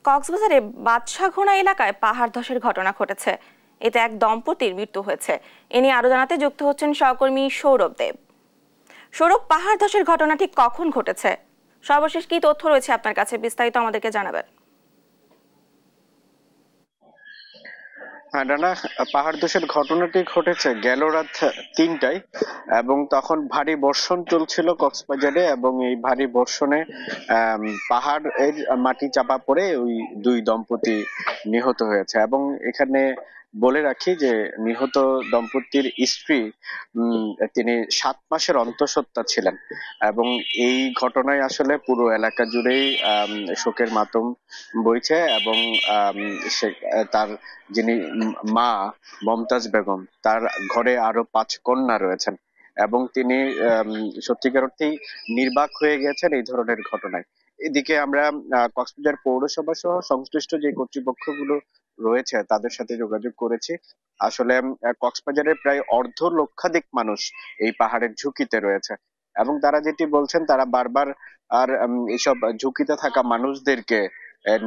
কক্সবাজারে বাদশাহঘোনা এলাকায় পাহাড় ধসের ঘটনা ঘটেছে। এতে এক দম্পতির মৃত্যু হয়েছে। এ নিয়ে আরো জানাতে যুক্ত হচ্ছেন সহকর্মী সৌরভ দেব। সৌরভ, পাহাড় ধসের ঘটনা ঠিক কখন ঘটেছে? সর্বশেষ কি তথ্য রয়েছে আপনার কাছে? বিস্তারিত আমাদেরকে জানাবেন। হ্যাঁ ডানা, পাহাড় ধসের ঘটনাটি ঘটেছে গেল রাত ৩টায় এবং তখন ভারী বর্ষণ চলছিল কক্সবাজারে এবং এই ভারী বর্ষণে পাহাড়ের মাটি চাপা পড়ে ওই দুই দম্পতি নিহত হয়েছে। এবং এখানে বলে রাখি যে নিহত দম্পতির স্ত্রী তিনি ৭ মাসের অন্তঃসত্ত্বা ছিলেন এবং এই ঘটনায় আসলে পুরো এলাকা জুড়েই শোকের মাতম বইছে এবং সে তার যিনি মা মমতাজ বেগম, তার ঘরে আরো ৫ কন্যা রয়েছেন এবং তিনি সত্যিকার অর্থেই নির্বাক হয়ে গেছেন এই ধরনের ঘটনায়। এদিকে আমরা কক্সবাজার পৌরসভা সহ সংশ্লিষ্ট যে কর্তৃপক্ষগুলো রয়েছে তাদের সাথে যোগাযোগ করেছি। আসলে কক্সবাজারের প্রায় অর্ধ লক্ষাধিক মানুষ এই পাহাড়ের ঝুঁকিতে রয়েছে এবং তারা যেটি বলছেন, তারা বারবার আর এইসব ঝুঁকিতে থাকা মানুষদেরকে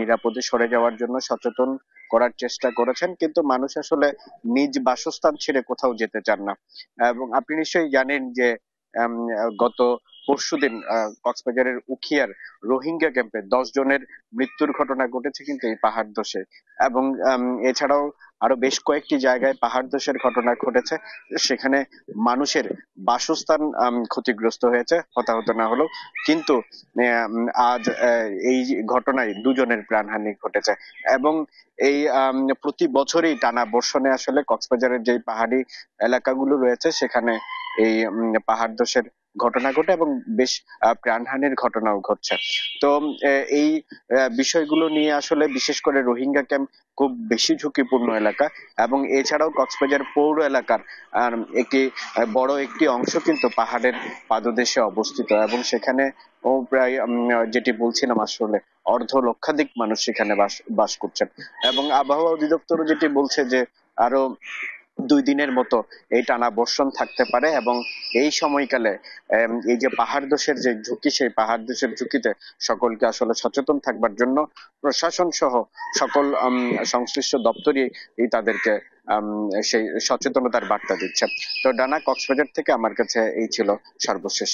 নিরাপদে সরে যাওয়ার জন্য সচেতন করার চেষ্টা করেছেন, কিন্তু মানুষ আসলে নিজ বাসস্থান ছেড়ে কোথাও যেতে চান না। এবং আপনি নিশ্চয়ই জানেন যে গত পরশুদিন কক্সবাজারের উখিয়ার রোহিঙ্গা ক্যাম্পে ১০ জনের মৃত্যুর ঘটনা ঘটেছে কিন্তু এই পাহাড় ধসে। এবং এছাড়াও আরো বেশ কয়েকটি জায়গায় পাহাড় ধসের ঘটনা ঘটেছে, সেখানে মানুষের বাসস্থান ক্ষতিগ্রস্ত হয়েছে, হতাহত না হলেও। কিন্তু আজ এই ঘটনায় ২ জনের প্রাণহানি ঘটেছে এবং এই প্রতি বছরই টানা বর্ষণে আসলে কক্সবাজারের যে পাহাড়ি এলাকাগুলো রয়েছে সেখানে এই পাহাড় ধসের ঘটনা ঘটে এবং বেশ প্রাণহানির ঘটনাও ঘটছে। তো এই বিষয়গুলো নিয়ে আসলে বিশেষ করে রোহিঙ্গা ক্যাম্প খুব বেশি ঝুঁকিপূর্ণ এলাকা এবং এছাড়াও কক্সবাজার পৌর এলাকার একটি বড় একটি অংশ কিন্তু পাহাড়ের পাদদেশে অবস্থিত এবং সেখানে প্রায় যেটি বলছিলাম আসলে অর্ধ লক্ষাধিক মানুষ সেখানে বাস করছেন। এবং আবহাওয়া অধিদপ্তর যেটি বলছে যে আরো ২ দিনের মতো এই টানা বর্ষণ থাকতে পারে এবং এই সময়কালে এই যে পাহাড় ধসের যে ঝুঁকি, সেই পাহাড় ধসের ঝুঁকিতে সকলকে আসলে সচেতন থাকবার জন্য প্রশাসন সহ সকল সংশ্লিষ্ট দপ্তরই তাদেরকে সেই সচেতনতার বার্তা দিচ্ছে। তো ডানা, কক্সবাজার থেকে আমার কাছে এই ছিল সর্বশেষ।